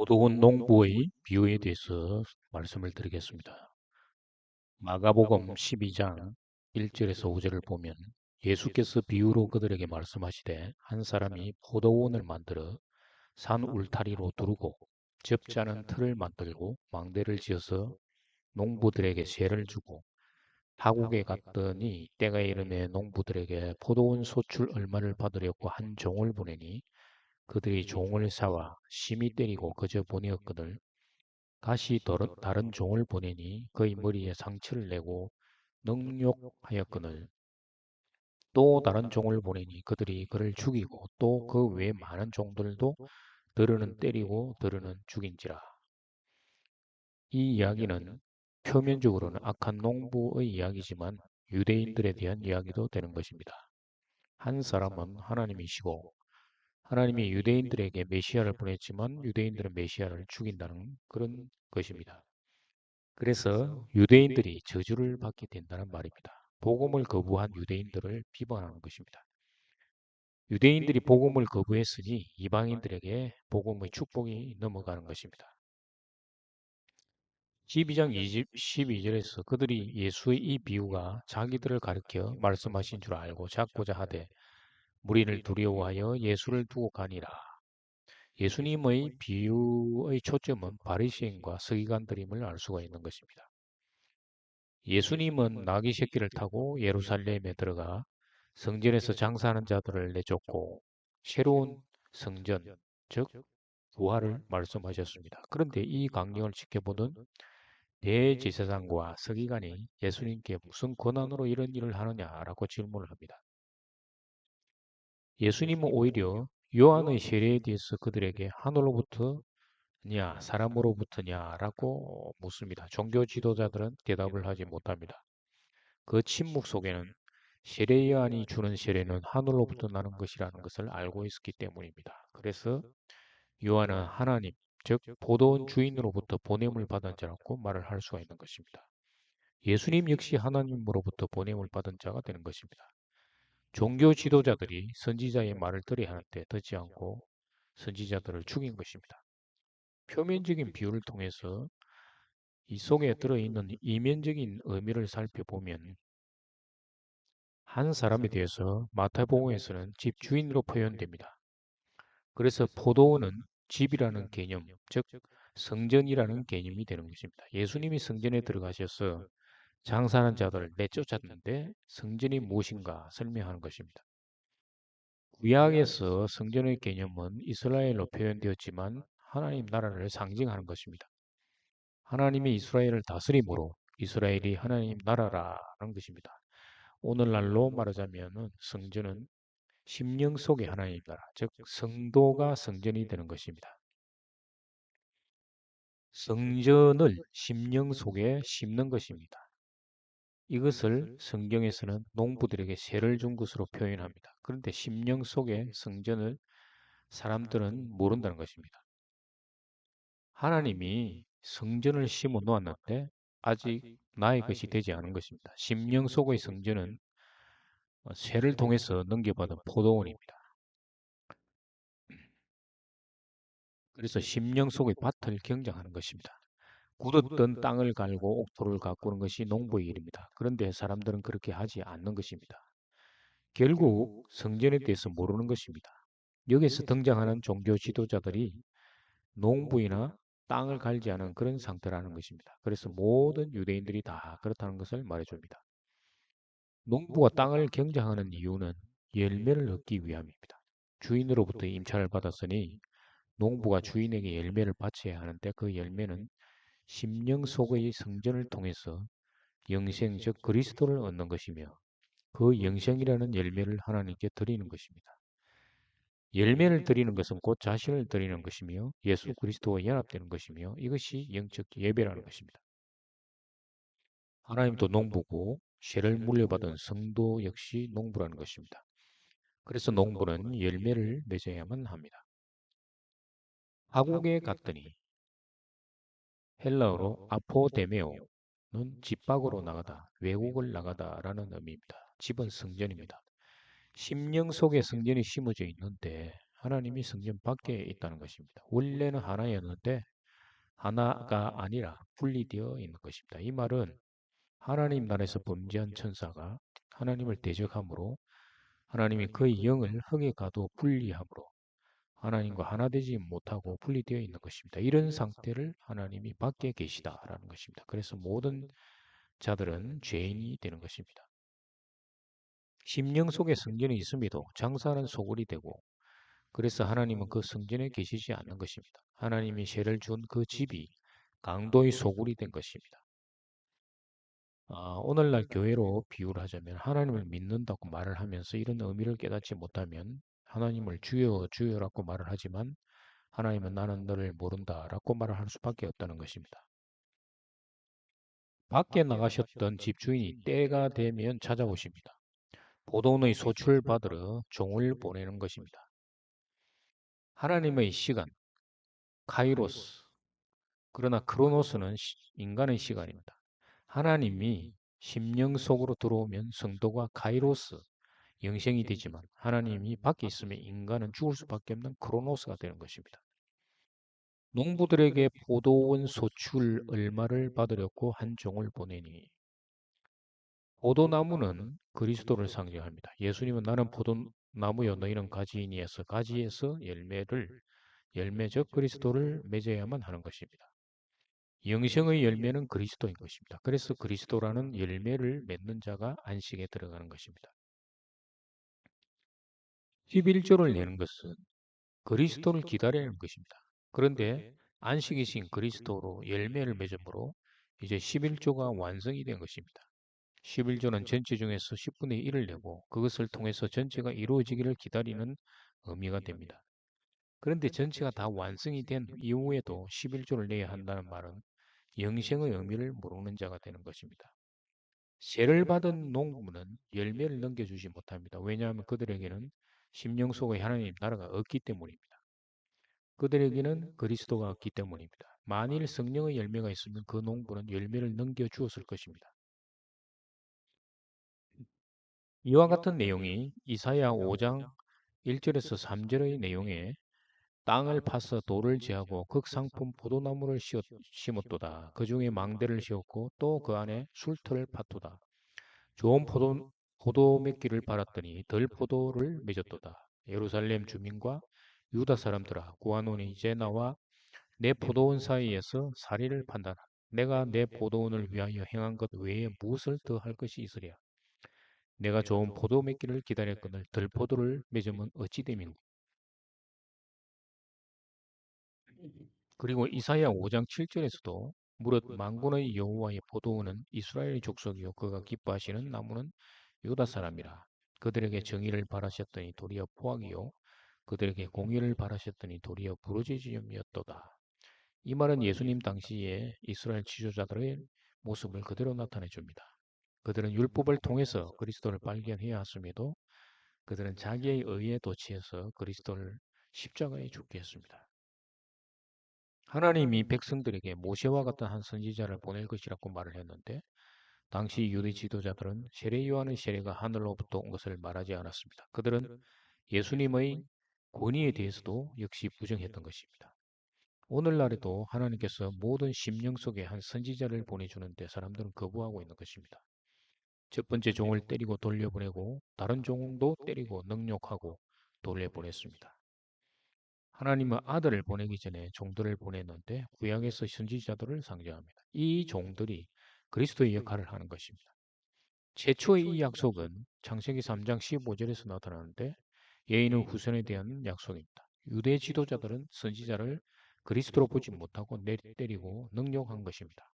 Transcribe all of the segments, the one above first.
오도원 농부의 비유에 대해서 말씀을 드리겠습니다. 마가복음 12장 1절에서 5절을 보면 예수께서 비유로 그들에게 말씀하시되 한 사람이 포도원을 만들어 산 울타리로 두르고 접자는 틀을 만들고 망대를 지어서 농부들에게 세를 주고 타국에 갔더니 때가 이르매 농부들에게 포도원 소출 얼마를 받으려고 한 종을 보내니 그들이 종을 사와 심히 때리고 그저 보내었거늘 다시 다른 종을 보내니 그의 머리에 상처를 내고 능욕하였거늘 또 다른 종을 보내니 그들이 그를 죽이고 또 그 외 많은 종들도 들으는 때리고 들으는 죽인지라. 이 이야기는 표면적으로는 악한 농부의 이야기지만 유대인들에 대한 이야기도 되는 것입니다. 한 사람은 하나님이시고 하나님이 유대인들에게 메시아를 보냈지만 유대인들은 메시아를 죽인다는 그런 것입니다. 그래서 유대인들이 저주를 받게 된다는 말입니다. 복음을 거부한 유대인들을 비방하는 것입니다. 유대인들이 복음을 거부했으니 이방인들에게 복음의 축복이 넘어가는 것입니다. 12장 12절에서 그들이 예수의 이 비유가 자기들을 가리켜 말씀하신 줄 알고 잡고자 하되 무리를 두려워하여 예수를 두고 가니라. 예수님의 비유의 초점은 바리새인과 서기관들임을 알 수가 있는 것입니다. 예수님은 나귀 새끼를 타고 예루살렘에 들어가 성전에서 장사하는 자들을 내쫓고 새로운 성전, 즉 부활을 말씀하셨습니다. 그런데 이 강령을 지켜보던 대제사장과 서기관이 예수님께 무슨 권한으로 이런 일을 하느냐라고 질문을 합니다. 예수님은 오히려 요한의 세례에 대해서 그들에게 하늘로부터냐 사람으로부터냐라고 묻습니다. 종교 지도자들은 대답을 하지 못합니다. 그 침묵 속에는 세례 요한이 주는 세례는 하늘로부터 나는 것이라는 것을 알고 있었기 때문입니다. 그래서 요한은 하나님, 즉 포도원 주인으로부터 보냄을 받은 자라고 말을 할 수가 있는 것입니다. 예수님 역시 하나님으로부터 보냄을 받은 자가 되는 것입니다. 종교 지도자들이 선지자의 말을 들어야 하는데 듣지 않고 선지자들을 죽인 것입니다. 표면적인 비유를 통해서 이 속에 들어있는 이면적인 의미를 살펴보면 한 사람에 대해서 마태복음에서는 집주인으로 표현됩니다. 그래서 포도원은 집이라는 개념, 즉 성전이라는 개념이 되는 것입니다. 예수님이 성전에 들어가셔서 장사하는 자들을 내쫓았는데 성전이 무엇인가 설명하는 것입니다. 구약에서 성전의 개념은 이스라엘로 표현되었지만 하나님 나라를 상징하는 것입니다. 하나님이 이스라엘을 다스림으로 이스라엘이 하나님 나라라는 것입니다. 오늘날로 말하자면 성전은 심령 속의 하나님 나라, 즉 성도가 성전이 되는 것입니다. 성전을 심령 속에 심는 것입니다. 이것을 성경에서는 농부들에게 세를 준 것으로 표현합니다. 그런데 심령 속의 성전을 사람들은 모른다는 것입니다. 하나님이 성전을 심어 놓았는데 아직 나의 것이 되지 않은 것입니다. 심령 속의 성전은 세를 통해서 넘겨받은 포도원입니다. 그래서 심령 속의 밭을 경작하는 것입니다. 굳었던 땅을 갈고 옥토를 가꾸는 것이 농부의 일입니다. 그런데 사람들은 그렇게 하지 않는 것입니다. 결국 성전에 대해서 모르는 것입니다. 여기서 등장하는 종교 지도자들이 농부이나 땅을 갈지 않은 그런 상태라는 것입니다. 그래서 모든 유대인들이 다 그렇다는 것을 말해줍니다. 농부가 땅을 경작하는 이유는 열매를 얻기 위함입니다. 주인으로부터 임차를 받았으니 농부가 주인에게 열매를 바쳐야 하는데 그 열매는 심령 속의 성전을 통해서 영생 즉 그리스도를 얻는 것이며 그 영생이라는 열매를 하나님께 드리는 것입니다. 열매를 드리는 것은 곧 자신을 드리는 것이며 예수 그리스도와 연합되는 것이며 이것이 영적 예배라는 것입니다. 하나님도 농부고 세를 물려받은 성도 역시 농부라는 것입니다. 그래서 농부는 열매를 맺어야만 합니다. 하국에 갔더니 헬라어로 아포데메오는 집 밖으로 나가다, 외국을 나가다라는 의미입니다. 집은 성전입니다. 심령 속에 성전이 심어져 있는데 하나님이 성전 밖에 있다는 것입니다. 원래는 하나였는데 하나가 아니라 분리되어 있는 것입니다. 이 말은 하나님 나라에서 범죄한 천사가 하나님을 대적함으로 하나님이 그의 영을 흙에 가도 분리함으로 하나님과 하나 되지 못하고 분리되어 있는 것입니다. 이런 상태를 하나님이 밖에 계시다라는 것입니다. 그래서 모든 자들은 죄인이 되는 것입니다. 심령 속에 성전이 있음에도 장사는 소굴이 되고 그래서 하나님은 그 성전에 계시지 않는 것입니다. 하나님이 죄를 준 그 집이 강도의 소굴이 된 것입니다. 오늘날 교회로 비유를 하자면 하나님을 믿는다고 말을 하면서 이런 의미를 깨닫지 못하면 하나님을 주여 주여라고 말을 하지만 하나님은 나는 너를 모른다라고 말을 할 수밖에 없다는 것입니다. 밖에 나가셨던 집주인이 때가 되면 찾아오십니다. 포도원의 소출 받으러 종을 보내는 것입니다. 하나님의 시간, 카이로스, 그러나 크로노스는 인간의 시간입니다. 하나님이 심령 속으로 들어오면 성도가 카이로스, 영생이 되지만 하나님이 밖에 있으면 인간은 죽을 수밖에 없는 크로노스가 되는 것입니다. 농부들에게 포도원 소출 얼마를 받으려고 한 종을 보내니 포도나무는 그리스도를 상징합니다. 예수님은 나는 포도나무요 너희는 가지이니에서 가지에서 열매적 그리스도를 맺어야만 하는 것입니다. 영생의 열매는 그리스도인 것입니다. 그래서 그리스도라는 열매를 맺는 자가 안식에 들어가는 것입니다. 11조를 내는 것은 그리스도를 기다리는 것입니다. 그런데 안식이신 그리스도로 열매를 맺음으로 이제 11조가 완성이 된 것입니다. 11조는 전체 중에서 10분의 1을 내고 그것을 통해서 전체가 이루어지기를 기다리는 의미가 됩니다. 그런데 전체가 다 완성이 된 이후에도 11조를 내야 한다는 말은 영생의 의미를 모르는 자가 되는 것입니다. 세를 받은 농부는 열매를 넘겨주지 못합니다. 왜냐하면 그들에게는 심령 속에 하나님 나라가 없기 때문입니다. 그들에게는 그리스도가 없기 때문입니다. 만일 성령의 열매가 있으면 그 농부는 열매를 넘겨주었을 것입니다. 이와 같은 내용이 이사야 5장 1절에서 3절의 내용에 땅을 파서 돌을 제하고 극상품 포도나무를 심었도다. 그 중에 망대를 씌웠고 또 그 안에 술터를 팠도다. 좋은 포도 맺기를 바랐더니 덜 포도를 맺었도다. 예루살렘 주민과 유다 사람들아 구하노니 이제 나와 내 포도원 사이에서 사리를 판단하라. 내가 내 포도원을 위하여 행한 것 외에 무엇을 더 할 것이 있으랴. 내가 좋은 포도 맺기를 기다렸거늘 덜 포도를 맺으면 어찌 됨인고. 그리고 이사야 5장 7절에서도 무릇 만군의 여호와의 포도원은 이스라엘의 족속이요 그가 기뻐하시는 나무는 유다 사람이라. 그들에게 정의를 바라셨더니 도리어 포악이요 그들에게 공의를 바라셨더니 도리어 부르짖음이었도다. 이 말은 예수님 당시에 이스라엘 지도자들의 모습을 그대로 나타내 줍니다. 그들은 율법을 통해서 그리스도를 발견해야 했음에도 그들은 자기의 의에 도취해서 그리스도를 십자가에 죽게 했습니다. 하나님이 백성들에게 모세와 같은 한 선지자를 보낼 것이라고 말을 했는데 당시 유대 지도자들은 세례 요한의 세례가 하늘로부터 온 것을 말하지 않았습니다. 그들은 예수님의 권위에 대해서도 역시 부정했던 것입니다. 오늘날에도 하나님께서 모든 심령 속에 한 선지자를 보내주는데 사람들은 거부하고 있는 것입니다. 첫 번째 종을 때리고 돌려보내고 다른 종도 때리고 능욕하고 돌려보냈습니다. 하나님은 아들을 보내기 전에 종들을 보냈는데 구약에서 선지자들을 상징합니다. 이 종들이 그리스도의 역할을 하는 것입니다. 최초의 이 약속은 창세기 3장 15절에서 나타나는데 예인은 후손에 대한 약속입니다. 유대 지도자들은 선지자를 그리스도로 보지 못하고 때리고 능욕한 것입니다.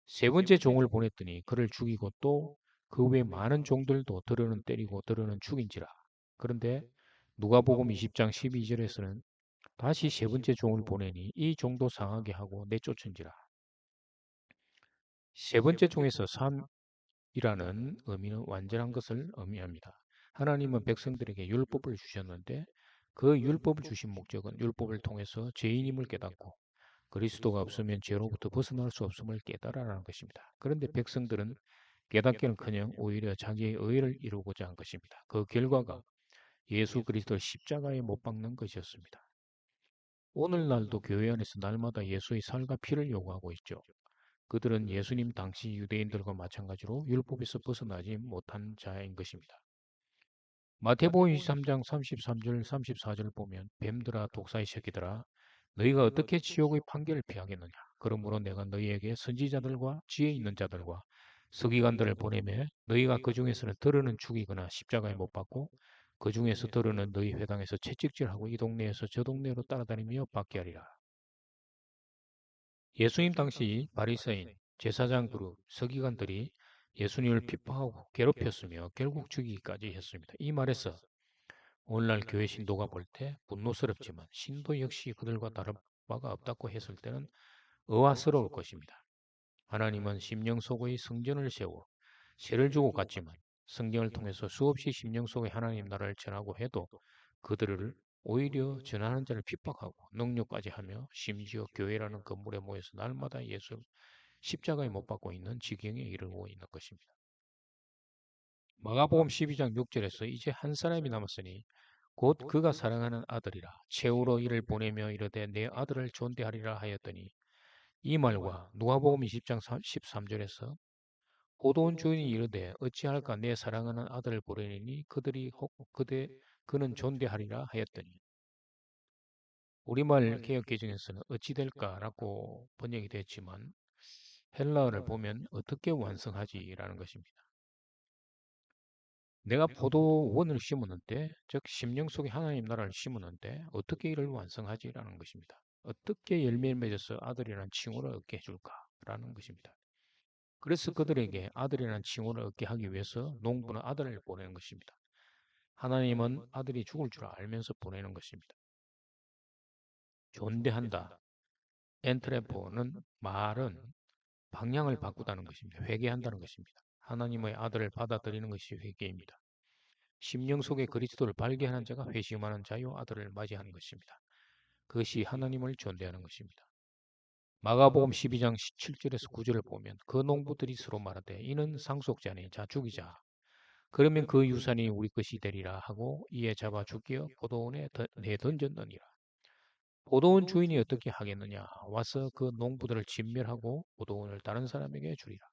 세 번째 종을 보냈더니 그를 죽이고 또 그 외 많은 종들도 들으는 때리고 들으는 죽인지라. 그런데 누가복음 20장 12절에서는 다시 세 번째 종을 보내니 이 종도 상하게 하고 내쫓은지라. 세 번째 종에서 이라는 의미는 완전한 것을 의미합니다. 하나님은 백성들에게 율법을 주셨는데 그 율법을 주신 목적은 율법을 통해서 죄인임을 깨닫고 그리스도가 없으면 죄로부터 벗어날 수 없음을 깨달아라는 것입니다. 그런데 백성들은 깨닫기는커녕 오히려 자기의 의를 이루고자 한 것입니다. 그 결과가 예수 그리스도를 십자가에 못 박는 것이었습니다. 오늘날도 교회 안에서 날마다 예수의 살과 피를 요구하고 있죠. 그들은 예수님 당시 유대인들과 마찬가지로 율법에서 벗어나지 못한 자인 것입니다. 마태복음 23장 33절 34절 보면 뱀들아 독사의 새끼들아 너희가 어떻게 지옥의 판결을 피하겠느냐 그러므로 내가 너희에게 선지자들과 지혜 있는 자들과 서기관들을 보내매 너희가 그 중에서는 들으는 죽이거나 십자가에 못 박고 그 중에서 들으는 너희 회당에서 채찍질하고 이 동네에서 저 동네로 따라다니며 받게 하리라. 예수님 당시 바리새인, 제사장 그룹, 서기관들이 예수님을 핍박하고 괴롭혔으며 결국 죽이기까지 했습니다. 이 말에서 오늘날 교회 신도가 볼 때 분노스럽지만 신도 역시 그들과 다를 바가 없다고 했을 때는 의아스러울 것입니다. 하나님은 심령 속의 성전을 세워 세를 주고 갔지만 성경을 통해서 수없이 심령 속의 하나님 나라를 전하고 해도 그들을 오히려 전하는 자를 핍박하고 능욕까지 하며 심지어 교회라는 건물에 모여서 날마다 예수 십자가에 못 박고 있는 지경에 이르고 있는 것입니다. 마가복음 12장 6절에서 이제 한 사람이 남았으니 곧 그가 사랑하는 아들이라 채우러 이를 보내며 이르되 내 아들을 존대하리라 하였더니 이 말과 누가복음 20장 13절에서 포도원 주인이 이르되 어찌할까 내 사랑하는 아들을 보내니 그들이 혹 그는 존대하리라 하였더니 우리말 개역 개정에서는 어찌 될까라고 번역이 됐지만 헬라어를 보면 어떻게 완성하지라는 것입니다. 내가 포도원을 심었는데, 즉 심령 속에 하나님 나라를 심었는데 어떻게 이를 완성하지라는 것입니다. 어떻게 열매를 맺어서 아들이라는 칭호를 얻게 해줄까라는 것입니다. 그래서 그들에게 아들이라는 칭호를 얻게 하기 위해서 농부는 아들을 보내는 것입니다. 하나님은 아들이 죽을 줄 알면서 보내는 것입니다. 존대한다. 엔트레포는 말은 방향을 바꾸다는 것입니다. 회개한다는 것입니다. 하나님의 아들을 받아들이는 것이 회개입니다. 심령 속에 그리스도를 발견하는 자가 회심하는 자요 아들을 맞이하는 것입니다. 그것이 하나님을 존대하는 것입니다. 마가복음 12장 17절에서 9절을 보면 그 농부들이 서로 말하되 이는 상속자니 자 죽이자. 그러면 그 유산이 우리 것이 되리라 하고 이에 잡아 죽여 포도원에 내던졌느니라. 포도원 주인이 어떻게 하겠느냐? 와서 그 농부들을 진멸하고 포도원을 다른 사람에게 주리라.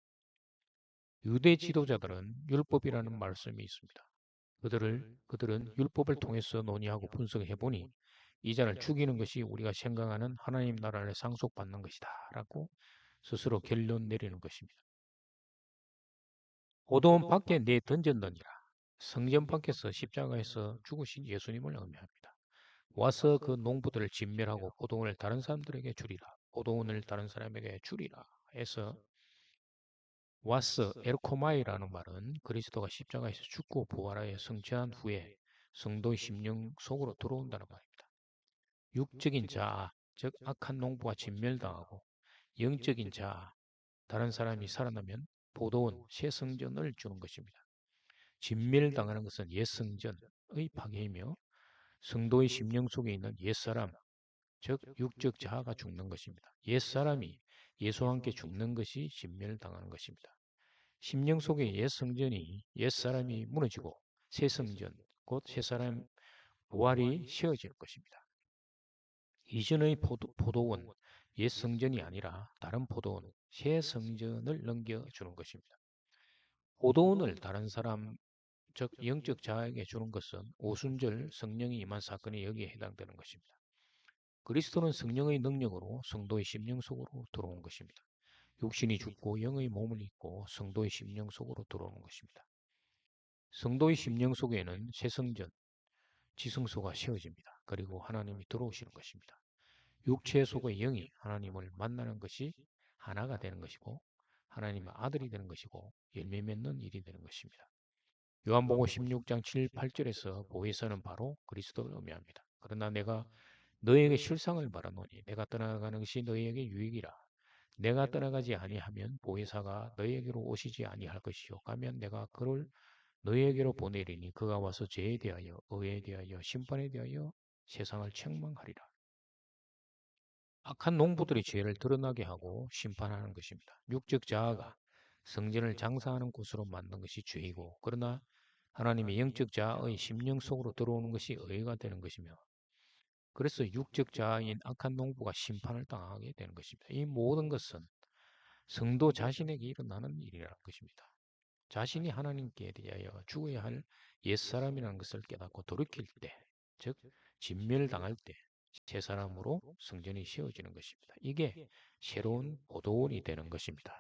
유대 지도자들은 율법이라는 말씀이 있습니다. 그들은 율법을 통해서 논의하고 분석해 보니 이 자를 죽이는 것이 우리가 생각하는 하나님 나라를 상속받는 것이다 라고 스스로 결론 내리는 것입니다. 포도원 밖에 내던졌느니라. 성전 밖에서 십자가에서 죽으신 예수님을 의미합니다. 와서 그 농부들을 진멸하고 포도원을 다른 사람들에게 주리라. 포도원을 다른 사람에게 주리라 해서 와서 에르코마이라는 말은 그리스도가 십자가에서 죽고 부활하여 성취한 후에 성도의 심령 속으로 들어온다는 말입니다. 육적인 자, 즉 악한 농부가 진멸당하고 영적인 자, 다른 사람이 살아나면 포도원, 새 성전을 주는 것입니다. 진멸당하는 것은 옛 성전의 파괴이며 성도의 심령 속에 있는 옛사람, 즉 육적 자아가 죽는 것입니다. 옛사람이 예수와 함께 죽는 것이 진멸당하는 것입니다. 심령 속의 옛 성전이 옛사람이 무너지고 새 성전, 곧 새사람 부활이 세워질 것입니다. 이전의 포도원, 옛 성전이 아니라 다른 포도원, 새 성전을 넘겨주는 것입니다. 포도원을 다른 사람, 즉 영적 자에게 주는 것은 오순절 성령이 임한 사건이 여기에 해당되는 것입니다. 그리스도는 성령의 능력으로 성도의 심령 속으로 들어온 것입니다. 육신이 죽고 영의 몸을 입고 성도의 심령 속으로 들어오는 것입니다. 성도의 심령 속에는 새 성전, 지성소가 세워집니다. 그리고 하나님이 들어오시는 것입니다. 육체 속의 영이 하나님을 만나는 것이 하나가 되는 것이고 하나님의 아들이 되는 것이고 열매 맺는 일이 되는 것입니다. 요한복음 16장 7, 8절에서 보혜사는 바로 그리스도를 의미합니다. 그러나 내가 너에게 실상을 말하노니 내가 떠나가는 것이 너희에게 유익이라. 내가 떠나가지 아니하면 보혜사가 너희에게로 오시지 아니할 것이요 가면 내가 그를 너희에게로 보내리니 그가 와서 죄에 대하여 의에 대하여 심판에 대하여 세상을 책망하리라. 악한 농부들이 죄를 드러나게 하고 심판하는 것입니다. 육적 자아가 성전을 장사하는 곳으로 만든 것이 죄이고 그러나 하나님의 영적 자아의 심령 속으로 들어오는 것이 의가 되는 것이며 그래서 육적 자아인 악한 농부가 심판을 당하게 되는 것입니다. 이 모든 것은 성도 자신에게 일어나는 일이라는 것입니다. 자신이 하나님께 대하여 죽어야 할 옛사람이라는 것을 깨닫고 돌이킬 때, 즉 진멸당할 때 새 사람으로 성전이 세워지는 것입니다. 이게 새로운 보도원이 되는 것입니다.